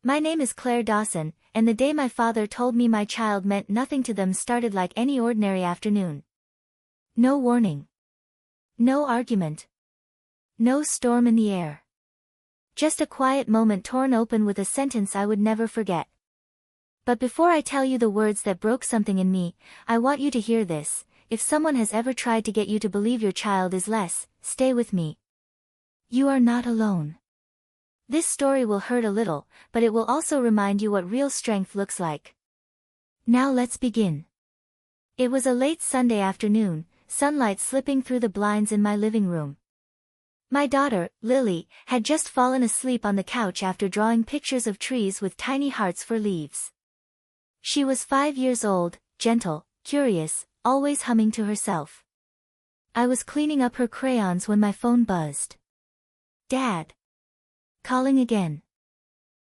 My name is Claire Dawson, and the day my father told me my child meant nothing to them started like any ordinary afternoon. No warning. No argument. No storm in the air. Just a quiet moment torn open with a sentence I would never forget. But before I tell you the words that broke something in me, I want you to hear this. If someone has ever tried to get you to believe your child is less, stay with me. You are not alone. This story will hurt a little, but it will also remind you what real strength looks like. Now let's begin. It was a late Sunday afternoon, sunlight slipping through the blinds in my living room. My daughter, Lily, had just fallen asleep on the couch after drawing pictures of trees with tiny hearts for leaves. She was 5 years old, gentle, curious, always humming to herself. I was cleaning up her crayons when my phone buzzed. Dad. Calling again.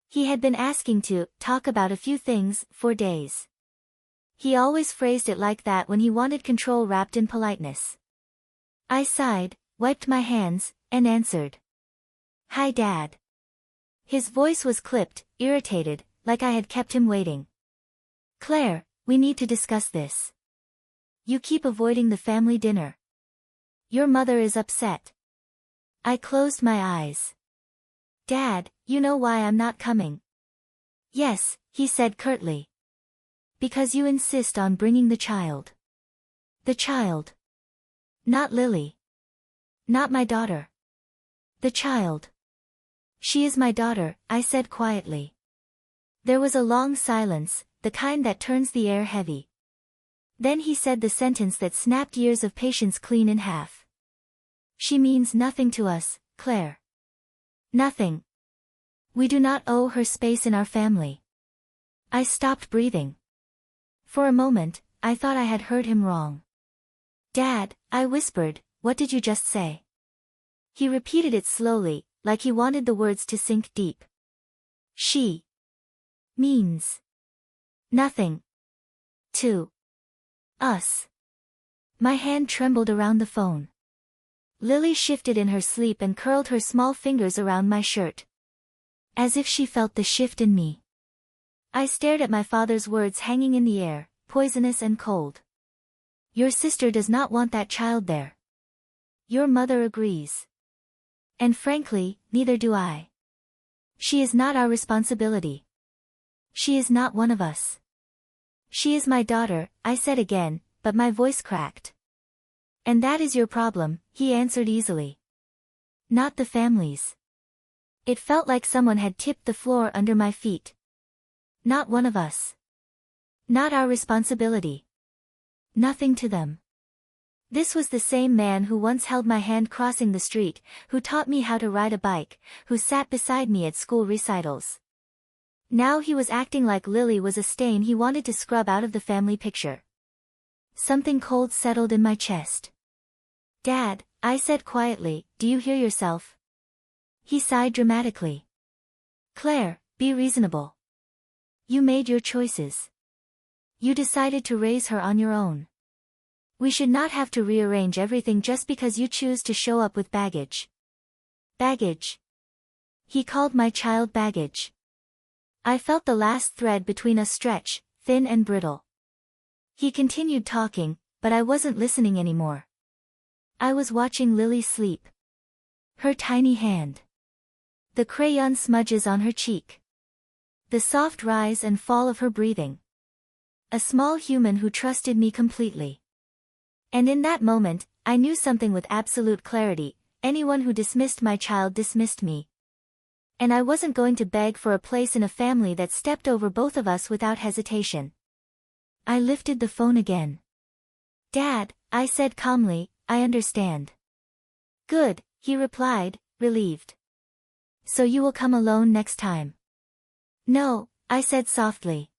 He had been asking to talk about a few things for days. He always phrased it like that when he wanted control wrapped in politeness. I sighed, wiped my hands, and answered. Hi, Dad. His voice was clipped, irritated, like I had kept him waiting. Claire, we need to discuss this. You keep avoiding the family dinner. Your mother is upset. I closed my eyes. Dad, you know why I'm not coming. Yes, he said curtly. Because you insist on bringing the child. The child. Not Lily. Not my daughter. The child. She is my daughter, I said quietly. There was a long silence, the kind that turns the air heavy. Then he said the sentence that snapped years of patience clean in half. She means nothing to us, Claire. Nothing. We do not owe her space in our family. I stopped breathing. For a moment, I thought I had heard him wrong. Dad, I whispered, what did you just say? He repeated it slowly, like he wanted the words to sink deep. She means nothing to us. My hand trembled around the phone. Lily shifted in her sleep and curled her small fingers around my shirt. As if she felt the shift in me. I stared at my father's words hanging in the air, poisonous and cold. Your sister does not want that child there. Your mother agrees. And frankly, neither do I. She is not our responsibility. She is not one of us. She is my daughter, I said again, but my voice cracked. And that is your problem, he answered easily. Not the family's. It felt like someone had tipped the floor under my feet. Not one of us. Not our responsibility. Nothing to them. This was the same man who once held my hand crossing the street, who taught me how to ride a bike, who sat beside me at school recitals. Now he was acting like Lily was a stain he wanted to scrub out of the family picture. Something cold settled in my chest. Dad, I said quietly, do you hear yourself? He sighed dramatically. Claire, be reasonable. You made your choices. You decided to raise her on your own. We should not have to rearrange everything just because you choose to show up with baggage. Baggage. He called my child baggage. I felt the last thread between us stretch, thin and brittle. He continued talking, but I wasn't listening anymore. I was watching Lily sleep. Her tiny hand. The crayon smudges on her cheek. The soft rise and fall of her breathing. A small human who trusted me completely. And in that moment, I knew something with absolute clarity. Anyone who dismissed my child dismissed me. And I wasn't going to beg for a place in a family that stepped over both of us without hesitation. I lifted the phone again. Dad, I said calmly, I understand. Good, he replied, relieved. So you will come alone next time? No, I said softly.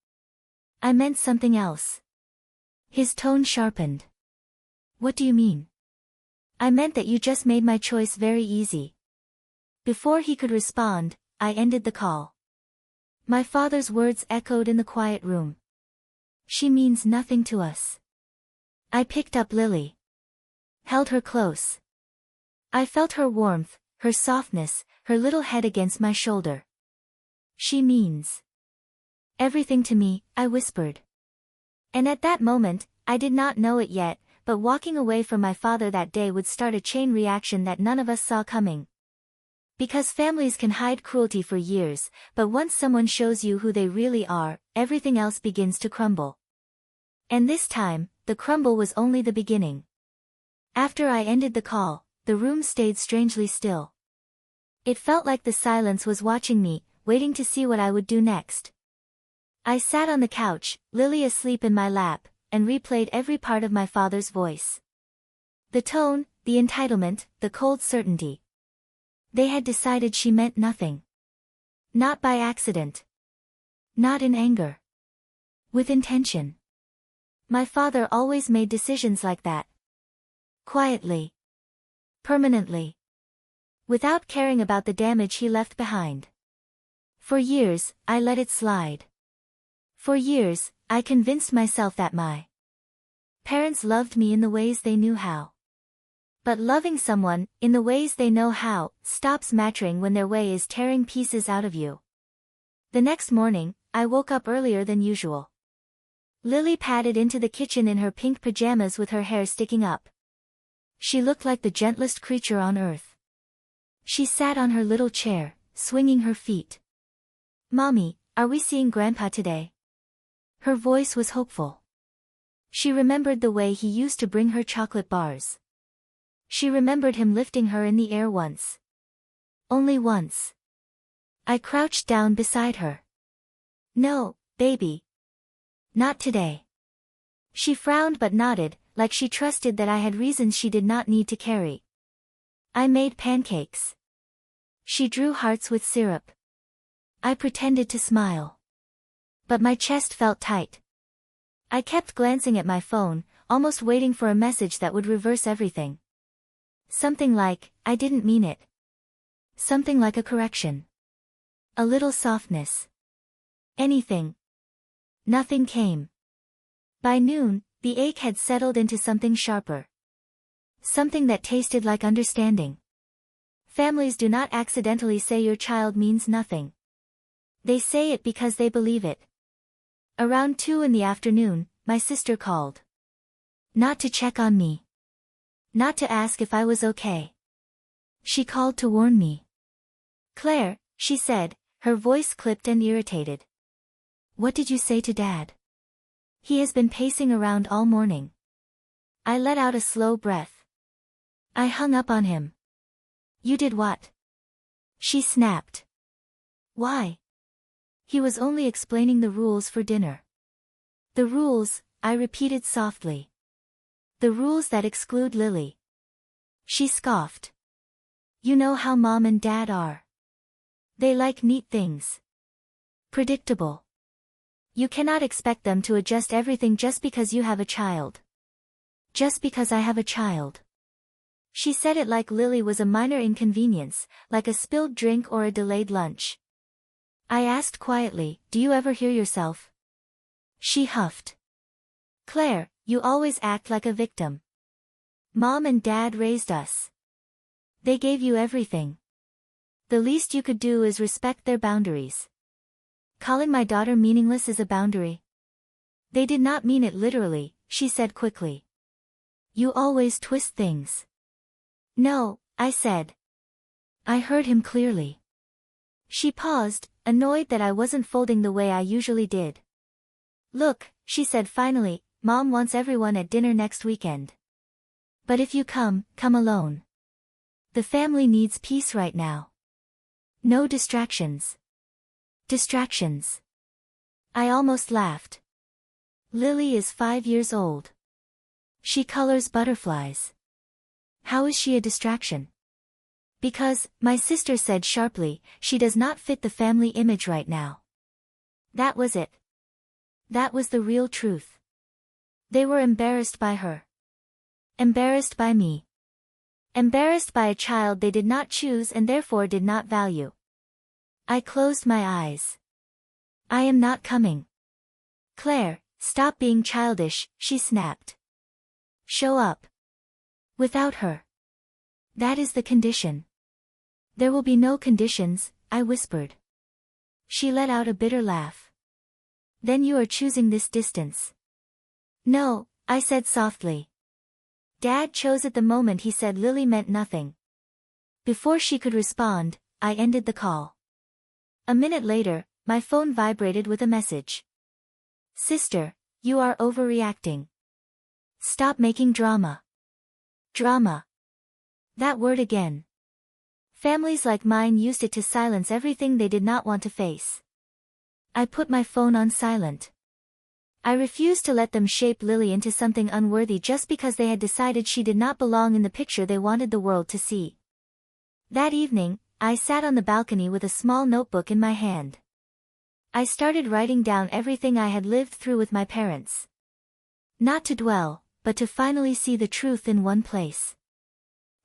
I meant something else. His tone sharpened. What do you mean? I meant that you just made my choice very easy. Before he could respond, I ended the call. My father's words echoed in the quiet room. She means nothing to us. I picked up Lily. Held her close. I felt her warmth, her softness, her little head against my shoulder. She means everything to me, I whispered. And at that moment, I did not know it yet, but walking away from my father that day would start a chain reaction that none of us saw coming. Because families can hide cruelty for years, but once someone shows you who they really are, everything else begins to crumble. And this time, the crumble was only the beginning. After I ended the call, the room stayed strangely still. It felt like the silence was watching me, waiting to see what I would do next. I sat on the couch, Lily asleep in my lap, and replayed every part of my father's voice. The tone, the entitlement, the cold certainty. They had decided she meant nothing. Not by accident. Not in anger. With intention. My father always made decisions like that. Quietly. Permanently. Without caring about the damage he left behind. For years, I let it slide. For years, I convinced myself that my parents loved me in the ways they knew how. But loving someone, in the ways they know how, stops mattering when their way is tearing pieces out of you. The next morning, I woke up earlier than usual. Lily padded into the kitchen in her pink pajamas with her hair sticking up. She looked like the gentlest creature on earth. She sat on her little chair, swinging her feet. "Mommy, are we seeing Grandpa today?" Her voice was hopeful. She remembered the way he used to bring her chocolate bars. She remembered him lifting her in the air once. Only once. I crouched down beside her. "No, baby. Not today." She frowned but nodded, like she trusted that I had reasons she did not need to carry. I made pancakes. She drew hearts with syrup. I pretended to smile. But my chest felt tight. I kept glancing at my phone, almost waiting for a message that would reverse everything. Something like, "I didn't mean it." Something like a correction. A little softness. Anything. Nothing came. By noon, the ache had settled into something sharper. Something that tasted like understanding. Families do not accidentally say your child means nothing. They say it because they believe it. Around 2 in the afternoon, my sister called. Not to check on me. Not to ask if I was okay. She called to warn me. "Claire," she said, her voice clipped and irritated. "What did you say to Dad? He has been pacing around all morning." I let out a slow breath. I hung up on him. "You did what?" She snapped. "Why?" He was only explaining the rules for dinner. "The rules," I repeated softly. "The rules that exclude Lily." She scoffed. "You know how Mom and Dad are. They like neat things. Predictable. You cannot expect them to adjust everything just because you have a child." "Just because I have a child." She said it like Lily was a minor inconvenience, like a spilled drink or a delayed lunch. I asked quietly, "Do you ever hear yourself?" She huffed. "Claire, you always act like a victim. Mom and Dad raised us. They gave you everything. The least you could do is respect their boundaries." Calling my daughter meaningless is a boundary. "They did not mean it literally," she said quickly. "You always twist things." "No," I said. I heard him clearly. She paused, annoyed that I wasn't folding the way I usually did. "Look," she said finally, "Mom wants everyone at dinner next weekend. But if you come, come alone. The family needs peace right now. No distractions." Distractions. I almost laughed. Lily is 5 years old. She colors butterflies. How is she a distraction? "Because," my sister said sharply, "she does not fit the family image right now." That was it. That was the real truth. They were embarrassed by her. Embarrassed by me. Embarrassed by a child they did not choose and therefore did not value. I closed my eyes. "I am not coming." "Claire, stop being childish," she snapped. "Show up." "Without her." "That is the condition." "There will be no conditions," I whispered. She let out a bitter laugh. Then you are choosing this distance. No, I said softly. Dad chose at the moment he said Lily meant nothing. Before she could respond, I ended the call. A minute later, my phone vibrated with a message. Sister, you are overreacting. Stop making drama. Drama. That word again. Families like mine used it to silence everything they did not want to face. I put my phone on silent. I refused to let them shape Lily into something unworthy just because they had decided she did not belong in the picture they wanted the world to see. That evening, I sat on the balcony with a small notebook in my hand. I started writing down everything I had lived through with my parents. Not to dwell, but to finally see the truth in one place.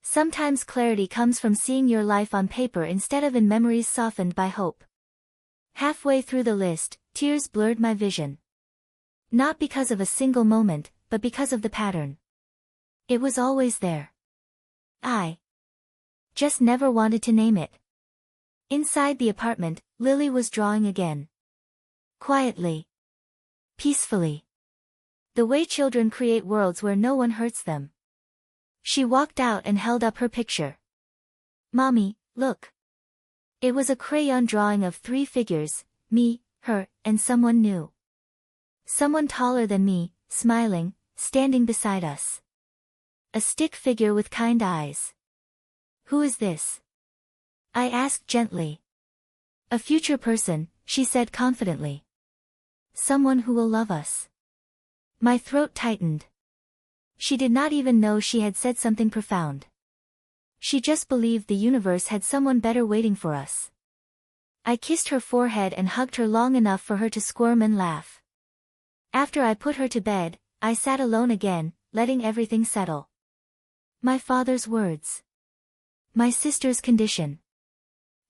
Sometimes clarity comes from seeing your life on paper instead of in memories softened by hope. Halfway through the list, tears blurred my vision. Not because of a single moment, but because of the pattern. It was always there. I just never wanted to name it. Inside the apartment, Lily was drawing again. Quietly. Peacefully. The way children create worlds where no one hurts them. She walked out and held up her picture. Mommy, look. It was a crayon drawing of 3 figures, me, her, and someone new. Someone taller than me, smiling, standing beside us. A stick figure with kind eyes. Who is this? I asked gently. A future person, she said confidently. Someone who will love us. My throat tightened. She did not even know she had said something profound. She just believed the universe had someone better waiting for us. I kissed her forehead and hugged her long enough for her to squirm and laugh. After I put her to bed, I sat alone again, letting everything settle. My father's words. My sister's condition.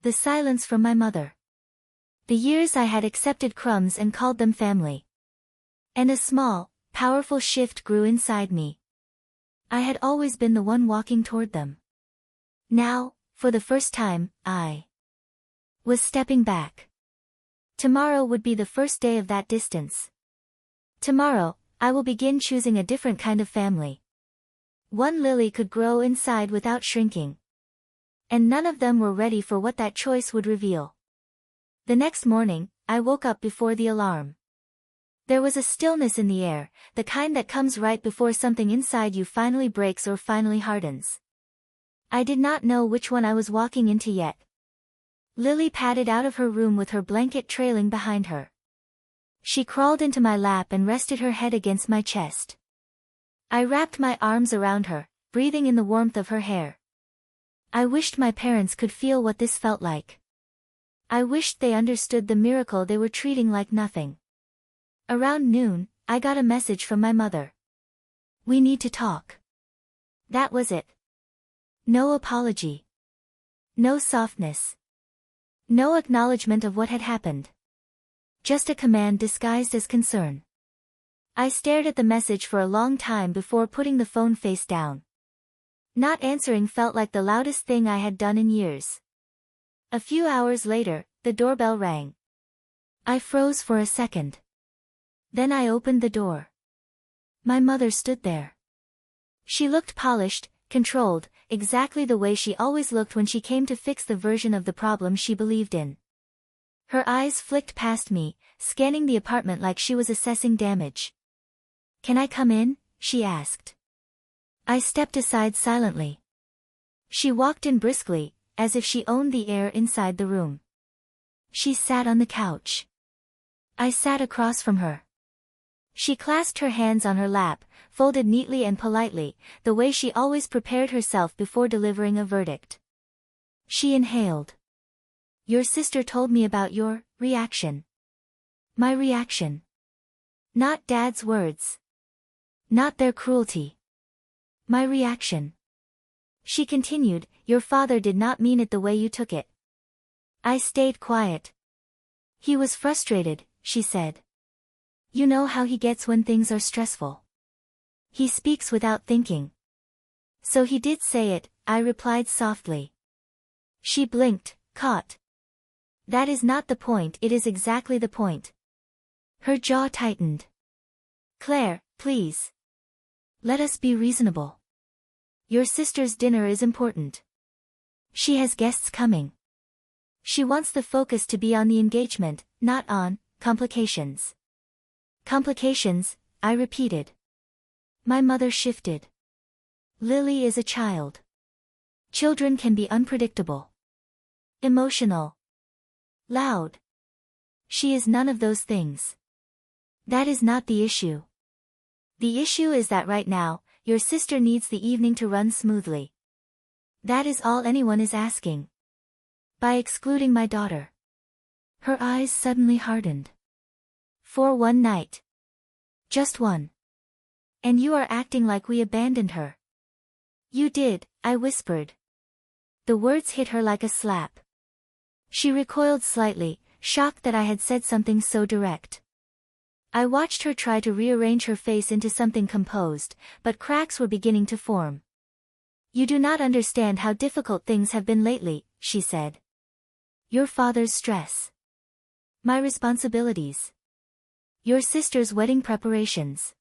The silence from my mother. The years I had accepted crumbs and called them family. And a small, powerful shift grew inside me. I had always been the one walking toward them. Now, for the first time, I was stepping back. Tomorrow would be the first day of that distance. Tomorrow, I will begin choosing a different kind of family. One Lily could grow inside without shrinking. And none of them were ready for what that choice would reveal. The next morning, I woke up before the alarm. There was a stillness in the air, the kind that comes right before something inside you finally breaks or finally hardens. I did not know which one I was walking into yet. Lily padded out of her room with her blanket trailing behind her. She crawled into my lap and rested her head against my chest. I wrapped my arms around her, breathing in the warmth of her hair. I wished my parents could feel what this felt like. I wished they understood the miracle they were treating like nothing. Around noon, I got a message from my mother. We need to talk. That was it. No apology. No softness. No acknowledgement of what had happened. Just a command disguised as concern. I stared at the message for a long time before putting the phone face down. Not answering felt like the loudest thing I had done in years. A few hours later, the doorbell rang. I froze for a second. Then I opened the door. My mother stood there. She looked polished, controlled, exactly the way she always looked when she came to fix the version of the problem she believed in. Her eyes flicked past me, scanning the apartment like she was assessing damage. Can I come in? She asked. I stepped aside silently. She walked in briskly, as if she owned the air inside the room. She sat on the couch. I sat across from her. She clasped her hands on her lap, folded neatly and politely, the way she always prepared herself before delivering a verdict. She inhaled. Your sister told me about your reaction. My reaction. Not Dad's words. Not their cruelty. My reaction. She continued, your father did not mean it the way you took it. I stayed quiet. He was frustrated, she said. You know how he gets when things are stressful. He speaks without thinking. So he did say it, I replied softly. She blinked, caught. That is not the point, it is exactly the point. Her jaw tightened. Claire, please. Let us be reasonable. Your sister's dinner is important. She has guests coming. She wants the focus to be on the engagement, not on complications. Complications, I repeated. My mother shifted. Lily is a child. Children can be unpredictable. Emotional. Loud. She is none of those things. That is not the issue. The issue is that right now, your sister needs the evening to run smoothly. That is all anyone is asking. By excluding my daughter. Her eyes suddenly hardened. For one night. Just one. And you are acting like we abandoned her. You did, I whispered. The words hit her like a slap. She recoiled slightly, shocked that I had said something so direct. I watched her try to rearrange her face into something composed, but cracks were beginning to form. You do not understand how difficult things have been lately, she said. Your father's stress. My responsibilities. Your sister's wedding preparations.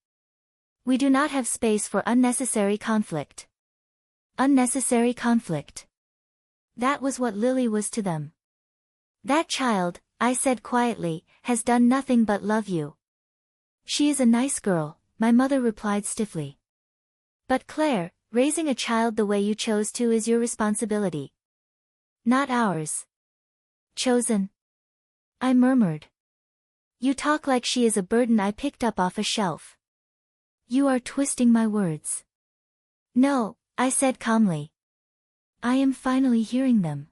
We do not have space for unnecessary conflict. Unnecessary conflict. That was what Lily was to them. That child, I said quietly, has done nothing but love you. She is a nice girl, my mother replied stiffly. But Claire, raising a child the way you chose to is your responsibility. Not ours. Chosen. I murmured. You talk like she is a burden I picked up off a shelf. You are twisting my words. No, I said calmly. I am finally hearing them.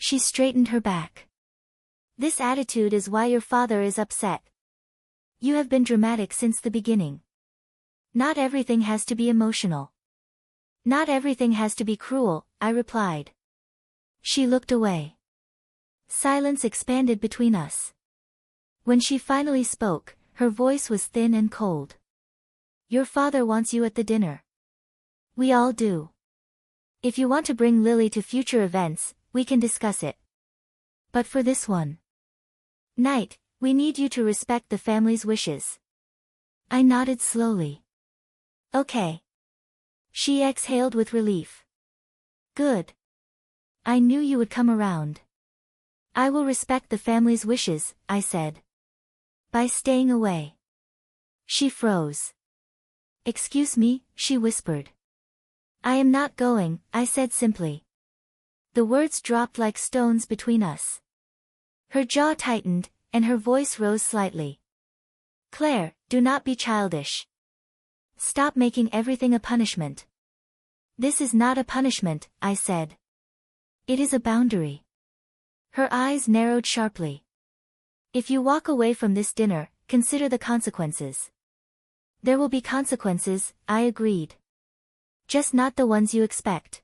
She straightened her back. This attitude is why your father is upset. You have been dramatic since the beginning. Not everything has to be emotional. Not everything has to be cruel, I replied. She looked away. Silence expanded between us. When she finally spoke, her voice was thin and cold. Your father wants you at the dinner. We all do. If you want to bring Lily to future events, we can discuss it. But for this one night, we need you to respect the family's wishes. I nodded slowly. Okay. She exhaled with relief. Good. I knew you would come around. I will respect the family's wishes, I said. By staying away. She froze. Excuse me, she whispered. I am not going, I said simply. The words dropped like stones between us. Her jaw tightened, and her voice rose slightly. Claire, do not be childish. Stop making everything a punishment. This is not a punishment, I said. It is a boundary. Her eyes narrowed sharply. If you walk away from this dinner, consider the consequences. There will be consequences, I agreed. Just not the ones you expect.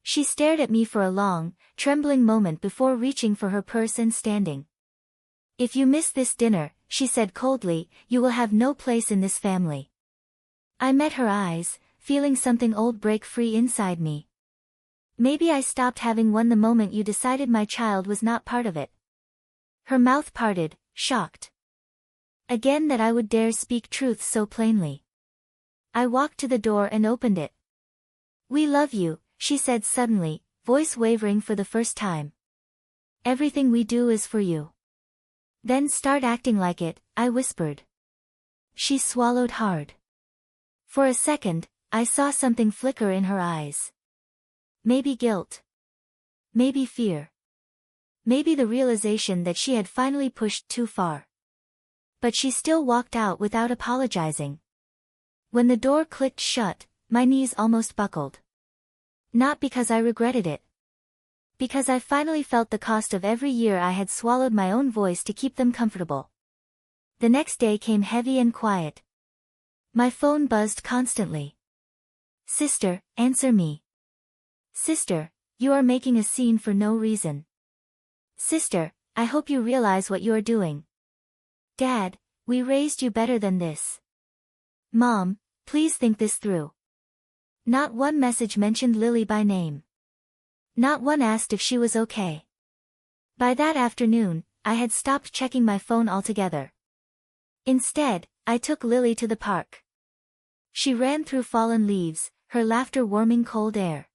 She stared at me for a long, trembling moment before reaching for her purse and standing. If you miss this dinner, she said coldly, you will have no place in this family. I met her eyes, feeling something old break free inside me. Maybe I stopped having one the moment you decided my child was not part of it. Her mouth parted, shocked. Again that I would dare speak truth so plainly. I walked to the door and opened it. We love you, she said suddenly, voice wavering for the first time. Everything we do is for you. Then start acting like it, I whispered. She swallowed hard. For a second, I saw something flicker in her eyes. Maybe guilt. Maybe fear. Maybe the realization that she had finally pushed too far. But she still walked out without apologizing. When the door clicked shut, my knees almost buckled. Not because I regretted it. Because I finally felt the cost of every year I had swallowed my own voice to keep them comfortable. The next day came heavy and quiet. My phone buzzed constantly. Sister, answer me. Sister, you are making a scene for no reason. Sister, I hope you realize what you are doing. Dad, we raised you better than this. Mom, please think this through. Not one message mentioned Lily by name. Not one asked if she was okay. By that afternoon, I had stopped checking my phone altogether. Instead, I took Lily to the park. She ran through fallen leaves, her laughter warming cold air.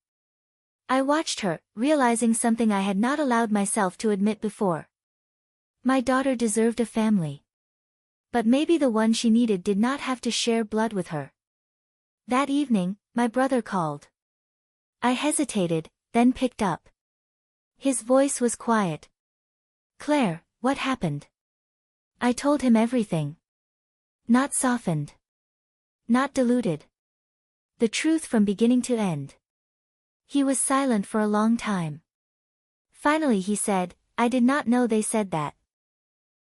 I watched her, realizing something I had not allowed myself to admit before. My daughter deserved a family. But maybe the one she needed did not have to share blood with her. That evening, my brother called. I hesitated, then picked up. His voice was quiet. "Claire, what happened?" I told him everything. Not softened. Not diluted. The truth from beginning to end. He was silent for a long time. Finally he said, "I did not know they said that."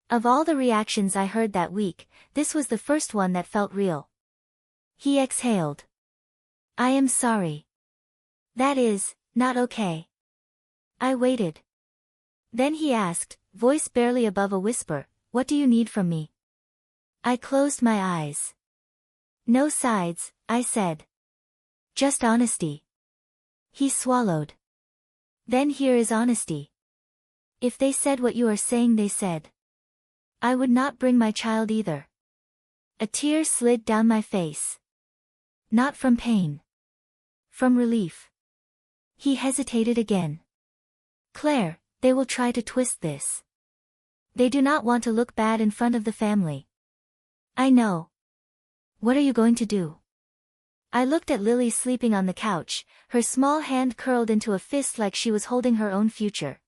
Of all the reactions I heard that week, this was the first one that felt real. He exhaled. "I am sorry. That is, not okay." I waited. Then he asked, voice barely above a whisper, "What do you need from me?" I closed my eyes. "No sides," I said. "Just honesty." He swallowed. "Then here is honesty. If they said what you are saying they said, I would not bring my child either." A tear slid down my face. Not from pain. From relief. He hesitated again. "Claire, they will try to twist this. They do not want to look bad in front of the family." "I know. What are you going to do?" I looked at Lily sleeping on the couch, her small hand curled into a fist like she was holding her own future.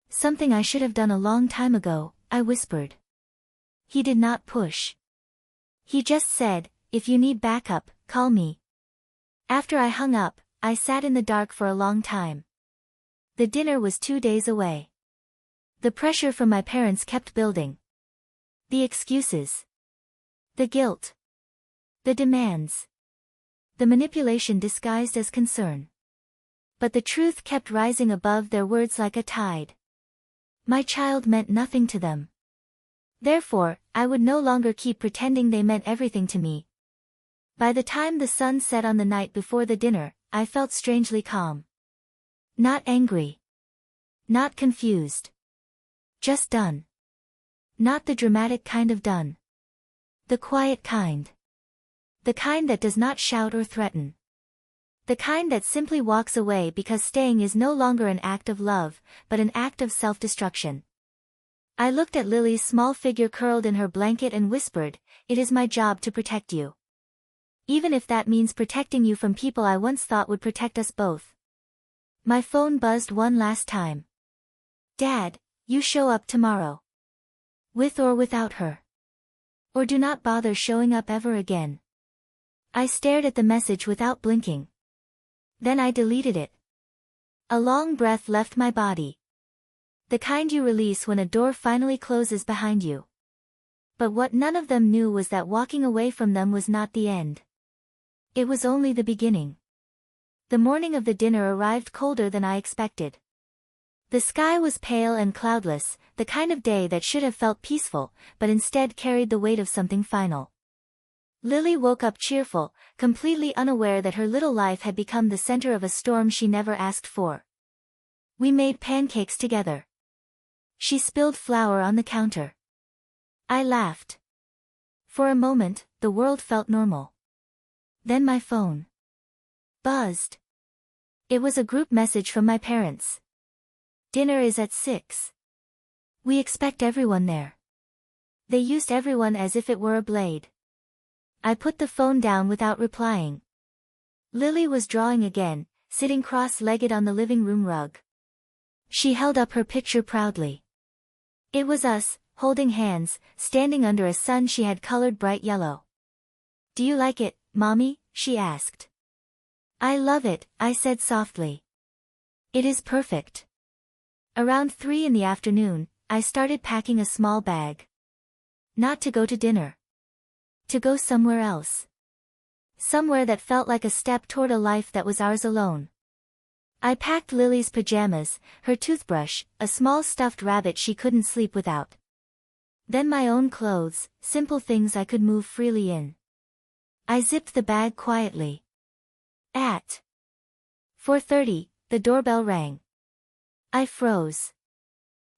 "Something I should have done a long time ago," I whispered. He did not push. He just said, "If you need backup, call me." After I hung up, I sat in the dark for a long time. The dinner was 2 days away. The pressure from my parents kept building. The excuses. The guilt. The demands. The manipulation disguised as concern. But the truth kept rising above their words like a tide. My child meant nothing to them. Therefore, I would no longer keep pretending they meant everything to me. By the time the sun set on the night before the dinner, I felt strangely calm. Not angry. Not confused. Just done. Not the dramatic kind of done. The quiet kind. The kind that does not shout or threaten. The kind that simply walks away because staying is no longer an act of love, but an act of self-destruction. I looked at Lily's small figure curled in her blanket and whispered, "It is my job to protect you. Even if that means protecting you from people I once thought would protect us both." My phone buzzed one last time. "Dad, you show up tomorrow. With or without her. Or do not bother showing up ever again." I stared at the message without blinking. Then I deleted it. A long breath left my body. The kind you release when a door finally closes behind you. But what none of them knew was that walking away from them was not the end. It was only the beginning. The morning of the dinner arrived colder than I expected. The sky was pale and cloudless, the kind of day that should have felt peaceful, but instead carried the weight of something final. Lily woke up cheerful, completely unaware that her little life had become the center of a storm she never asked for. We made pancakes together. She spilled flour on the counter. I laughed. For a moment, the world felt normal. Then my phone buzzed. It was a group message from my parents. "Dinner is at 6. We expect everyone there." They used everyone as if it were a blade. I put the phone down without replying. Lily was drawing again, sitting cross-legged on the living room rug. She held up her picture proudly. It was us, holding hands, standing under a sun she had colored bright yellow. "Do you like it, Mommy?" she asked. "I love it," I said softly. "It is perfect." Around 3 in the afternoon, I started packing a small bag. Not to go to dinner. To go somewhere else. Somewhere that felt like a step toward a life that was ours alone. I packed Lily's pajamas, her toothbrush, a small stuffed rabbit she couldn't sleep without. Then my own clothes, simple things I could move freely in. I zipped the bag quietly. At 4:30, the doorbell rang. I froze.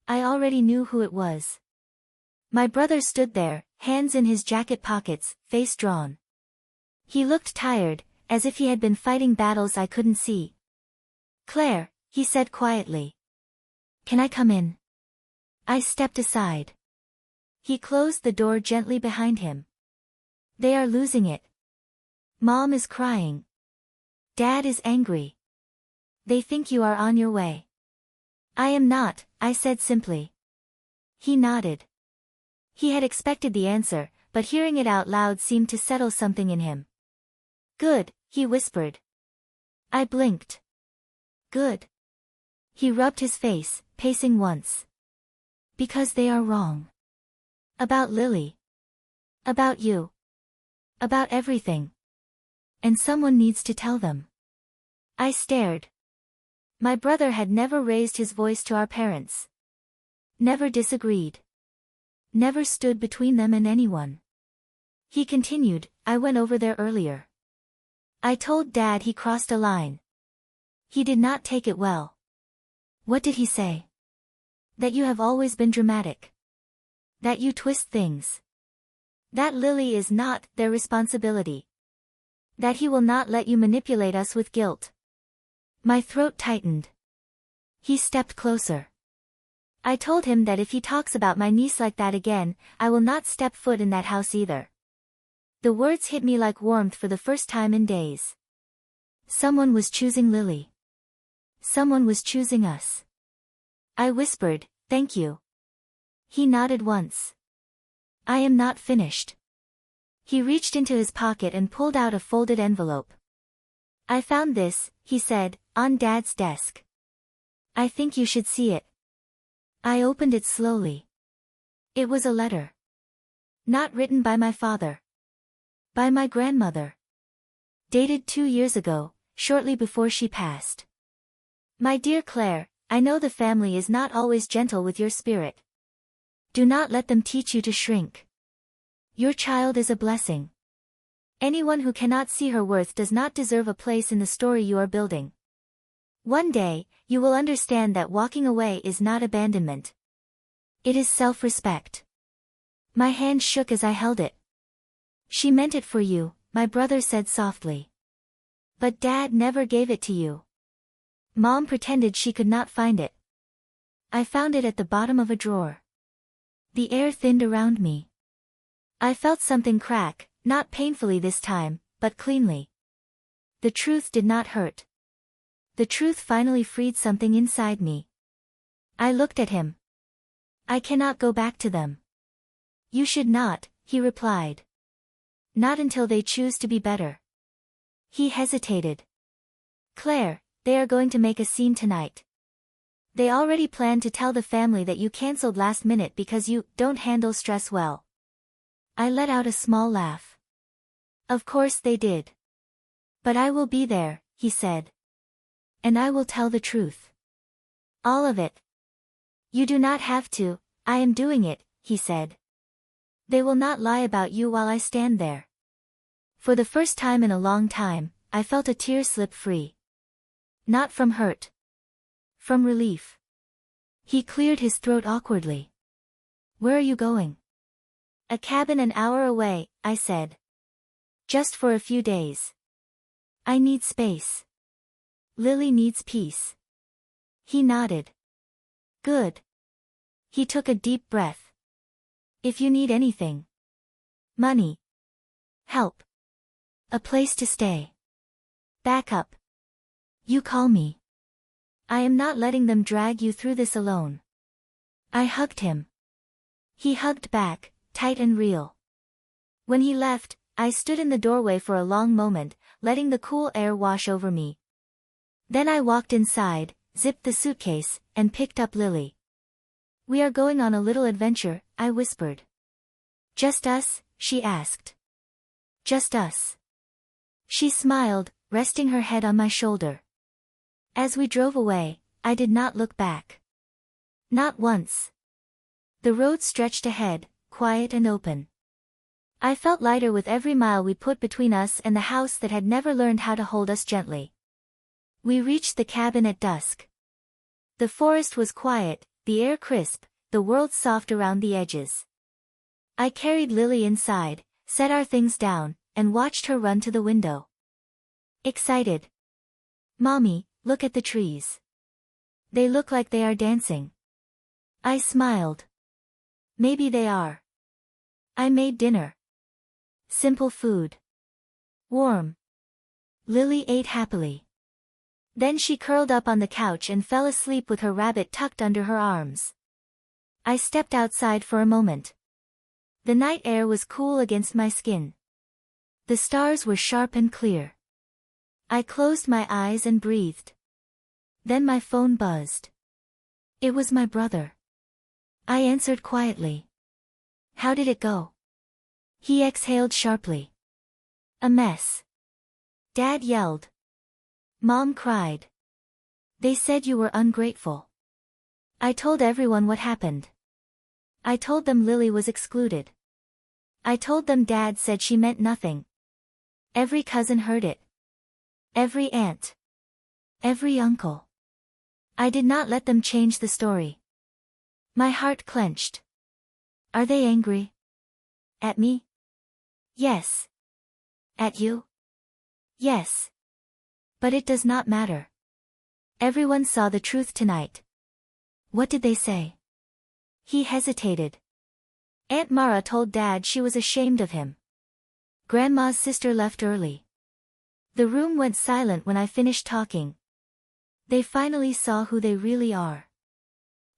I already knew who it was. My brother stood there, hands in his jacket pockets, face drawn. He looked tired, as if he had been fighting battles I couldn't see. "Claire," he said quietly. "Can I come in?" I stepped aside. He closed the door gently behind him. "They are losing it. Mom is crying. Dad is angry. They think you are on your way." "I am not," I said simply. He nodded. He had expected the answer, but hearing it out loud seemed to settle something in him. "Good," he whispered. I blinked. "Good." He rubbed his face, pacing once. "Because they are wrong. About Lily. About you. About everything. And someone needs to tell them." I stared. My brother had never raised his voice to our parents. Never disagreed. Never stood between them and anyone. He continued, "I went over there earlier. I told Dad he crossed a line. He did not take it well." "What did he say?" "That you have always been dramatic. That you twist things. That Lily is not their responsibility. That he will not let you manipulate us with guilt." My throat tightened. He stepped closer. "I told him that if he talks about my niece like that again, I will not step foot in that house either." The words hit me like warmth for the first time in days. Someone was choosing Lily. Someone was choosing us. I whispered, "Thank you." He nodded once. "I am not finished." He reached into his pocket and pulled out a folded envelope. "I found this," he said, "on Dad's desk. I think you should see it." I opened it slowly. It was a letter. Not written by my father. By my grandmother. Dated 2 years ago, shortly before she passed. "My dear Claire, I know the family is not always gentle with your spirit. Do not let them teach you to shrink. Your child is a blessing. Anyone who cannot see her worth does not deserve a place in the story you are building. One day, you will understand that walking away is not abandonment. It is self-respect." My hand shook as I held it. "She meant it for you," my brother said softly. "But Dad never gave it to you. Mom pretended she could not find it. I found it at the bottom of a drawer." The air thinned around me. I felt something crack, not painfully this time, but cleanly. The truth did not hurt. The truth finally freed something inside me. I looked at him. "I cannot go back to them." "You should not," he replied. "Not until they choose to be better." He hesitated. "Claire, they are going to make a scene tonight. They already planned to tell the family that you cancelled last minute because you don't handle stress well." I let out a small laugh. "Of course they did. But I will be there," he said. "And I will tell the truth. All of it." "You do not have to, I am doing it," he said. "They will not lie about you while I stand there." For the first time in a long time, I felt a tear slip free. Not from hurt. From relief. He cleared his throat awkwardly. "Where are you going?" "A cabin an hour away," I said. "Just for a few days. I need space. Lily needs peace." He nodded. "Good." He took a deep breath. "If you need anything. Money. Help. A place to stay. Back up. You call me. I am not letting them drag you through this alone." I hugged him. He hugged back, tight and real. When he left, I stood in the doorway for a long moment, letting the cool air wash over me. Then I walked inside, zipped the suitcase, and picked up Lily. "We are going on a little adventure," I whispered. "Just us?" she asked. "Just us." She smiled, resting her head on my shoulder. As we drove away, I did not look back. Not once. The road stretched ahead, quiet and open. I felt lighter with every mile we put between us and the house that had never learned how to hold us gently. We reached the cabin at dusk. The forest was quiet, the air crisp, the world soft around the edges. I carried Lily inside, set our things down, and watched her run to the window. Excited. "Mommy, look at the trees. They look like they are dancing." I smiled. "Maybe they are." I made dinner. Simple food. Warm. Lily ate happily. Then she curled up on the couch and fell asleep with her rabbit tucked under her arms. I stepped outside for a moment. The night air was cool against my skin. The stars were sharp and clear. I closed my eyes and breathed. Then my phone buzzed. It was my brother. I answered quietly. "How did it go?" He exhaled sharply. "A mess." Dad yelled. Mom cried. "They said you were ungrateful." I told everyone what happened. I told them Lily was excluded. I told them Dad said she meant nothing. Every cousin heard it. Every aunt. Every uncle. I did not let them change the story. My heart clenched. Are they angry? At me? Yes. At you? Yes. But it does not matter. Everyone saw the truth tonight. What did they say? He hesitated. Aunt Mara told Dad she was ashamed of him. Grandma's sister left early. The room went silent when I finished talking. They finally saw who they really are.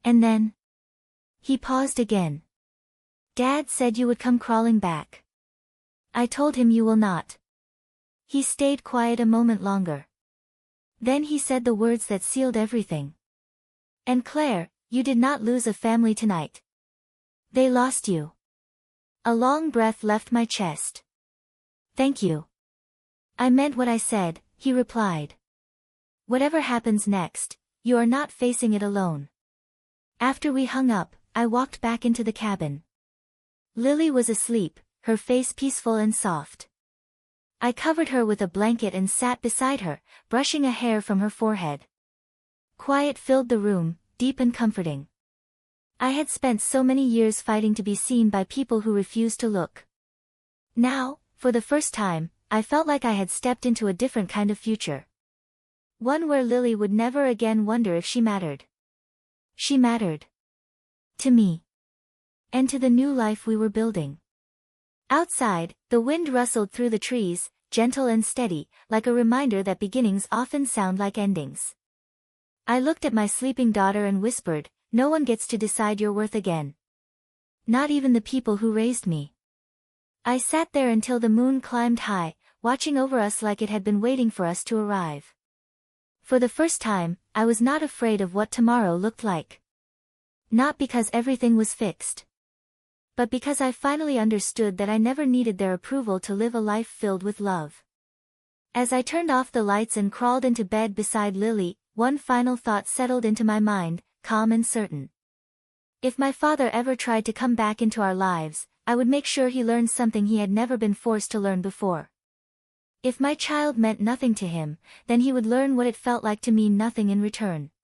And then... He paused again. Dad said you would come crawling back. I told him you will not. He stayed quiet a moment longer. Then he said the words that sealed everything. And Claire, you did not lose a family tonight. They lost you. A long breath left my chest. Thank you. I meant what I said, he replied. Whatever happens next, you are not facing it alone. After we hung up, I walked back into the cabin. Lily was asleep, her face peaceful and soft. I covered her with a blanket and sat beside her, brushing a hair from her forehead. Quiet filled the room, deep and comforting. I had spent so many years fighting to be seen by people who refused to look. Now, for the first time, I felt like I had stepped into a different kind of future. One where Lily would never again wonder if she mattered. She mattered. To me. And to the new life we were building. Outside, the wind rustled through the trees, gentle and steady, like a reminder that beginnings often sound like endings. I looked at my sleeping daughter and whispered, "No one gets to decide your worth again. Not even the people who raised me." I sat there until the moon climbed high, watching over us like it had been waiting for us to arrive. For the first time, I was not afraid of what tomorrow looked like. Not because everything was fixed. But because I finally understood that I never needed their approval to live a life filled with love. As I turned off the lights and crawled into bed beside Lily, one final thought settled into my mind, calm and certain. If my father ever tried to come back into our lives, I would make sure he learned something he had never been forced to learn before. If my child meant nothing to him, then he would learn what it felt like to mean nothing in return.